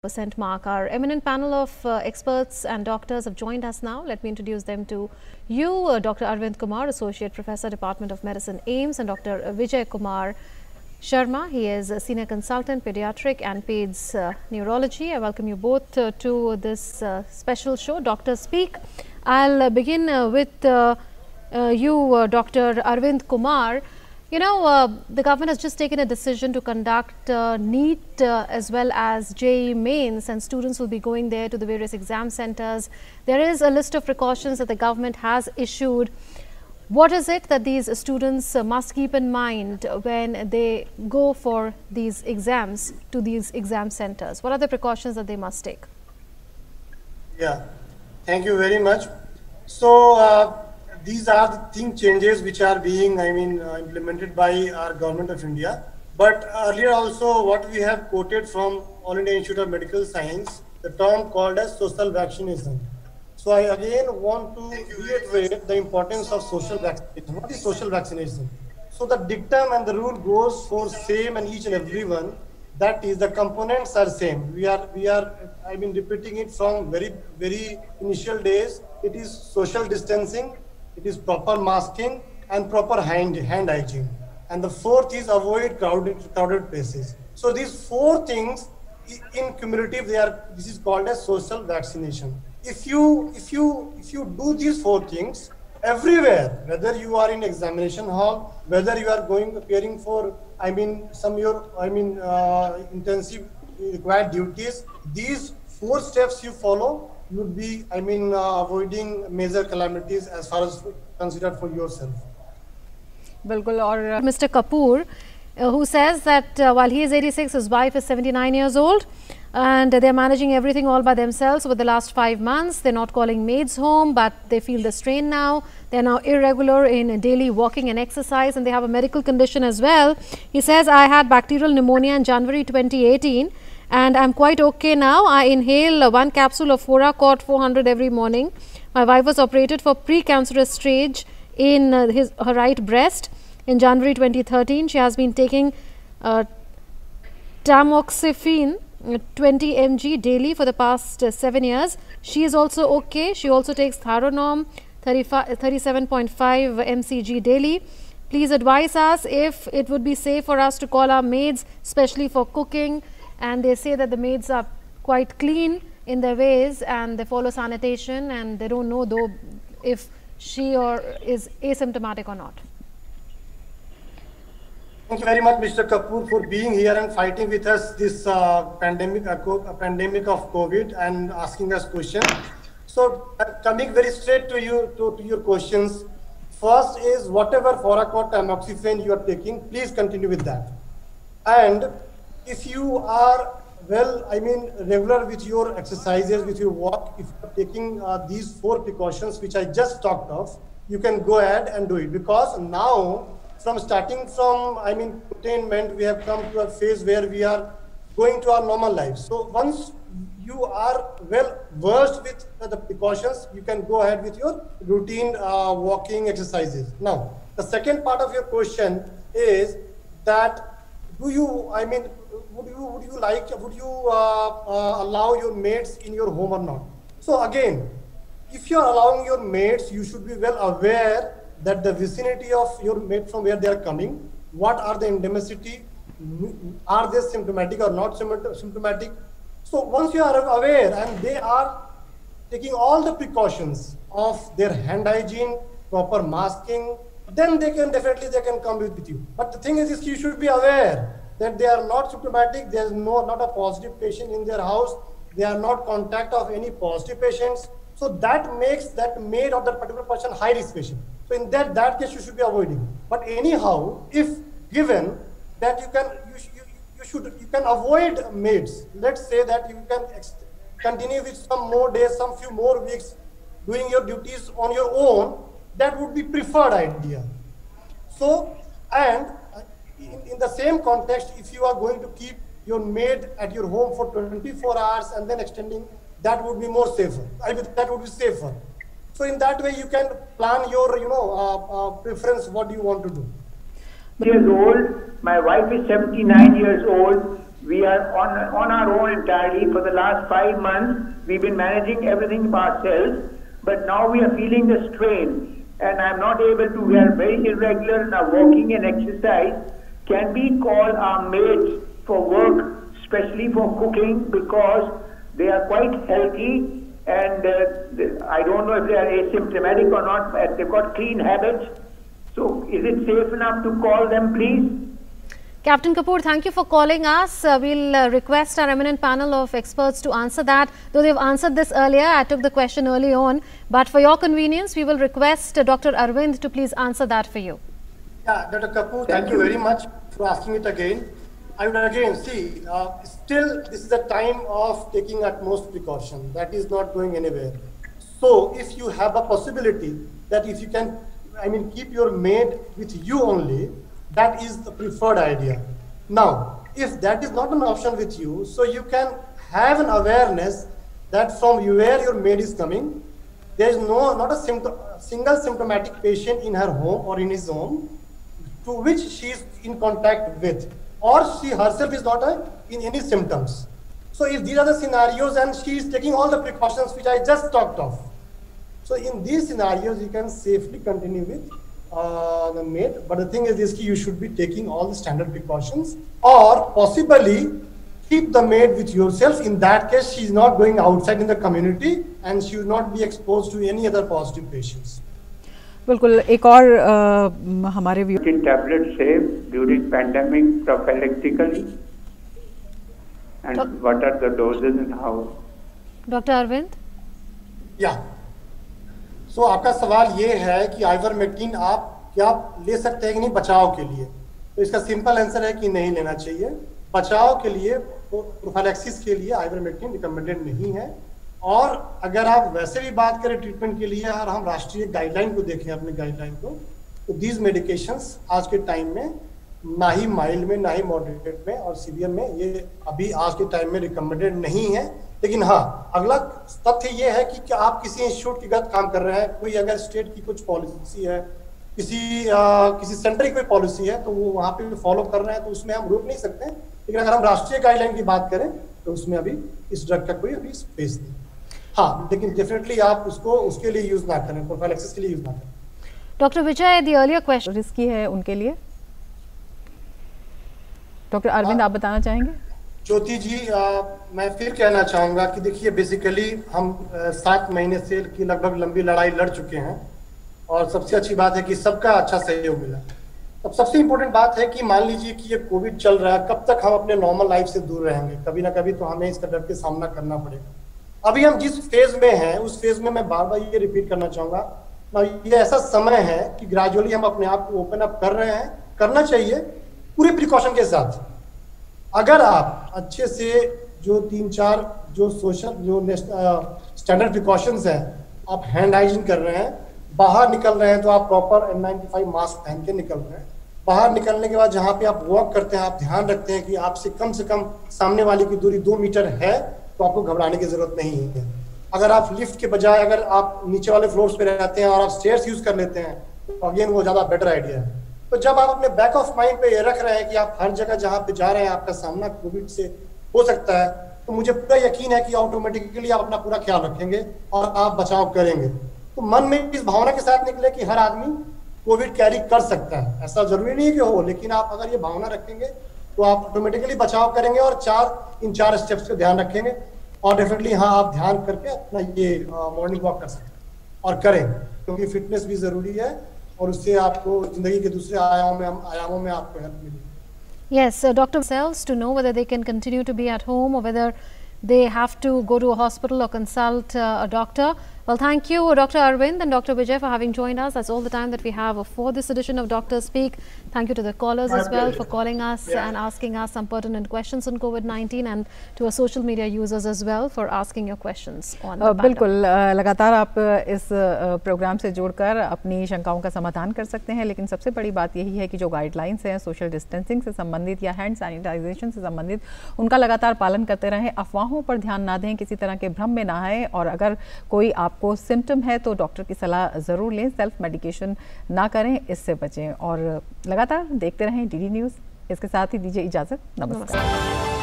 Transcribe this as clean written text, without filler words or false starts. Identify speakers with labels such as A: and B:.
A: percent mark. Our eminent panel of experts and doctors have joined us now. Let me introduce them to you. Dr. Arvind Kumar, Associate Professor, Department of Medicine, AIIMS, and Dr. Vijay Kumar Sharma. He is a Senior Consultant, Pediatric and Peds Neurology. I welcome you both to this special show, Doctor Speak. I'll begin with you, Dr. Arvind Kumar. You know, the government has just taken a decision to conduct NEET as well as JEE mains, and students will be going there to the various exam centers. There is a list of precautions that the government has issued. What is it that these students must keep in mind when they go for these exams to these exam centers? What are the precautions that they must take?
B: Yeah, thank you very much. So, these are the thing changes which are being, implemented by our government of India. But earlier also, what we have quoted from All India Institute of Medical Science, the term called as social vaccination. So I again want to reiterate the importance of social vaccination. What is social vaccination? So the dictum and the rule goes for same and each and every one. That is, the components are same. We are repeating it from very initial days. It is social distancing. It is proper masking and proper hand hygiene. And the fourth is avoid crowded places. So these four things in cumulative, this is called as social vaccination. If you do these four things everywhere, whether you are in examination hall, whether you are appearing for intensive required duties, these four steps you follow, you would be, avoiding major calamities as far as considered for yourself.
A: Bilkul. Or Mr. Kapoor, who says that while he is 86, his wife is 79 years old, and they're managing everything all by themselves over the last 5 months. They're not calling maids home, but they feel the strain now. They're now irregular in daily walking and exercise, and they have a medical condition as well. He says, I had bacterial pneumonia in January 2018. And I'm quite okay now. I inhale 1 capsule of Foracort 400 every morning. My wife was operated for pre-cancerous stage in her right breast in January 2013. She has been taking tamoxifen 20 mg daily for the past 7 years. She is also okay. She also takes Theranorm 37.5 mcg daily. Please advise us if it would be safe for us to call our maids, especially for cooking. And they say that the maids are quite clean in their ways and they follow sanitation, and they don't know though if she is asymptomatic or not.
B: Thank you very much, Mr. Kapoor, for being here and fighting with us this pandemic of COVID and asking us questions. So coming very straight to you, to your questions. First is whatever Foracort tamoxifen you are taking, please continue with that. And if you are regular with your exercises, with your walk, if you are taking these four precautions which I just talked of, you can go ahead and do it. Because now, starting from containment, we have come to a phase where we are going to our normal life. So once you are well versed with the precautions, you can go ahead with your routine walking exercises. Now, the second part of your question is that would you allow your maids in your home or not? So again, if you are allowing your maids, you should be well aware that the vicinity of your maid from where they are coming, what are the endemicity, are they symptomatic or not symptomatic. So once you are aware and they are taking all the precautions of their hand hygiene, proper masking, then they can come with you. But the thing is you should be aware that they are not symptomatic, there is not a positive patient in their house, they are not contact of any positive patients. So that makes that maid or that particular person high risk patient. So in that case you should be avoiding. But anyhow, if given that you can avoid maids, let's say that you can continue with some more days, some few more weeks doing your duties on your own, that would be preferred idea. So, and in the same context, if you are going to keep your maid at your home for 24 hours and then extending, that would be more safer. That would be safer. So in that way, you can plan your, preference, what you want to do.
C: Years old, my wife is 79 years old. We are on our own entirely. For the last 5 months, we've been managing everything by ourselves, but now we are feeling the strain, and I'm not able to. We are very irregular in our walking and exercise. Can we call our maids for work, especially for cooking, because they are quite healthy, and I don't know if they are asymptomatic or not, but they've got clean habits. So is it safe enough to call them, please?
A: Captain Kapoor, thank you for calling us. We'll request our eminent panel of experts to answer that. Though they've answered this earlier, I took the question early on. But for your convenience, we will request Dr. Arvind to please answer that for you.
B: Yeah, Dr. Kapoor, thank you very much for asking it again. I would again see, still this is a time of taking utmost precaution. That is not going anywhere. So if you have a possibility that if you can, keep your maid with you only, that is the preferred idea. Now, if that is not an option with you, so you can have an awareness that from where your maid is coming, there is not a single symptomatic patient in her home or in his home to which she is in contact with, or she herself is not in any symptoms. So if these are the scenarios and she is taking all the precautions which I just talked of, so in these scenarios you can safely continue with the maid, but the thing is this, you should be taking all the standard precautions, or possibly keep the maid with yourself. In that case, she is not going outside in the community and she will not be exposed to any other positive patients.
D: बिल्कुल एक और हमारे
C: tablets saved during pandemic prophylactically, and what are the doses and how?
A: Dr. Arvind?
B: Yeah. So आपका सवाल ये है कि ivermectin आप क्या ले सकते हैं कि नहीं बचाव के लिए? तो इसका सिंपल आंसर है कि नहीं लेना चाहिए। बचाव के लिए, प्रोफाइलैक्सिस के लिए आइवरमेक्टिन रिकमेंडेड नहीं है। और अगर आप वैसे भी बात करें ट्रीटमेंट के लिए, अगर हम राष्ट्रीय गाइडलाइन को देखें, अपने गाइडलाइन को, तो दीज मेडिकेशंस आज के टाइम में ना ही माइल्ड में, ना ही मॉडरेट में और सीवियर में, ये अभी आज के टाइम में रिकमेंडेड नहीं है। लेकिन हाँ, अगला तथ्य ये है कि क्या आप किसी इंस्टीट्यूट के गत काम कर रहे हैं, कोई अगर स्टेट की कुछ पॉलिसी है, किसी सेंटर की कोई पॉलिसी है, तो वो वहाँ पे फॉलो कर रहे हैं, तो उसमें हम रोक नहीं सकते। लेकिन अगर हम राष्ट्रीय गाइडलाइन की बात करें तो उसमें अभी इस ड्रग का कोई अभी स्पेस नहीं। हाँ, लेकिन डेफिनेटली आप उसको उसके लिए यूज ना करें, प्रोफाइलैक्सिस के लिए यूज ना करें।
A: Doctor Vijay, the earlier question
D: risky है उनके लिए, डॉक्टर अरविंद आप बताना चाहेंगे?
B: ज्योति जी, मैं फिर कहना चाहूंगा कि देखिए, बेसिकली हम 7 महीने से की लगभग लंबी लड़ाई लड़ चुके हैं और सबसे अच्छी बात है कि सबका अच्छा सहयोग मिला। अब सबसे इम्पोर्टेंट बात है कि मान लीजिए कि ये कोविड चल रहा है, कब तक हम अपने नॉर्मल लाइफ से दूर रहेंगे? कभी ना कभी तो हमें इसका डर के सामना करना पड़ेगा। अभी हम जिस फेज में हैं, उस फेज में मैं बार बार ये रिपीट करना चाहूंगा, ये ऐसा समय है कि ग्रेजुअली हम अपने आप को ओपन अप कर रहे हैं, करना चाहिए पूरे प्रिकॉशन के साथ। अगर आप अच्छे से जो 3-4 जो स्टैंडर्ड प्रिकॉशंस हैं, आप हैंड हाइजीन कर रहे हैं, बाहर निकल रहे हैं तो आप प्रॉपर N95 मास्क पहन के निकल रहे हैं। बाहर निकलने के बाद जहाँ पे आप वॉक करते हैं, आप ध्यान रखते हैं कि आपसे कम सामने वाले की दूरी 2 मीटर है, तो आपको घबराने की जरूरत नहीं है। अगर आप लिफ्ट के बजाय अगर आप नीचे वाले फ्लोर्स पे रहते हैं और आप स्टेयर्स यूज कर लेते हैं, तो अगेन वो ज्यादा बेटर आइडिया है। तो जब आप अपने बैक ऑफ माइंड पे ये रख रहे हैं कि आप हर जगह जहाँ पे जा रहे हैं आपका सामना कोविड से हो सकता है, तो मुझे पूरा यकीन है कि ऑटोमेटिकली आप अपना पूरा ख्याल रखेंगे और आप बचाव करेंगे। तो मन में इस भावना के साथ निकले कि हर आदमी कोविड कैरी कर सकता है, ऐसा जरूरी नहीं है कि हो, लेकिन आप अगर ये भावना रखेंगे तो आप ऑटोमेटिकली बचाव करेंगे और इन चार स्टेप्स पे ध्यान रखेंगे। और डेफिनेटली हाँ, आप ध्यान करके अपना ये मॉर्निंग वॉक कर सकते हैं और करें, क्योंकि फिटनेस भी जरूरी है और उससे आपको जिंदगी के दूसरे आयामों में आपको हेल्प मिलेगी।
A: Yes, doctor themselves to know whether they can continue to be at home or whether they have to go to a hospital or consult a doctor. Well, thank you, Dr. Arvind and Dr. Vijay, for having joined us. That's all the time that we have for this edition of Doctor Speak. Thank you to the callers as well for calling us and asking us some pertinent questions on COVID-19, and to our social media users as well for asking your questions on the
D: बिल्कुल, लगातार आप इस programme से जुड़कर अपनी शंकाओं का समाधान कर सकते हैं, लेकिन सबसे बड़ी बात यही है कि जो गाइडलाइंस हैं सोशल डिस्टेंसिंग से संबंधित या हैंड सैनिटाइजेशन से संबंधित, उनका लगातार पालन करते रहें। अफवाहों पर ध्यान ना दें, किसी तरह के भ्रम में ना आए, और अगर कोई आपको सिम्टम है तो डॉक्टर की सलाह ज़रूर लें, सेल्फ मेडिकेशन ना करें, इससे बचें और लगातार देखते रहें DD न्यूज़। इसके साथ ही दीजिए इजाज़त, नमस्कार।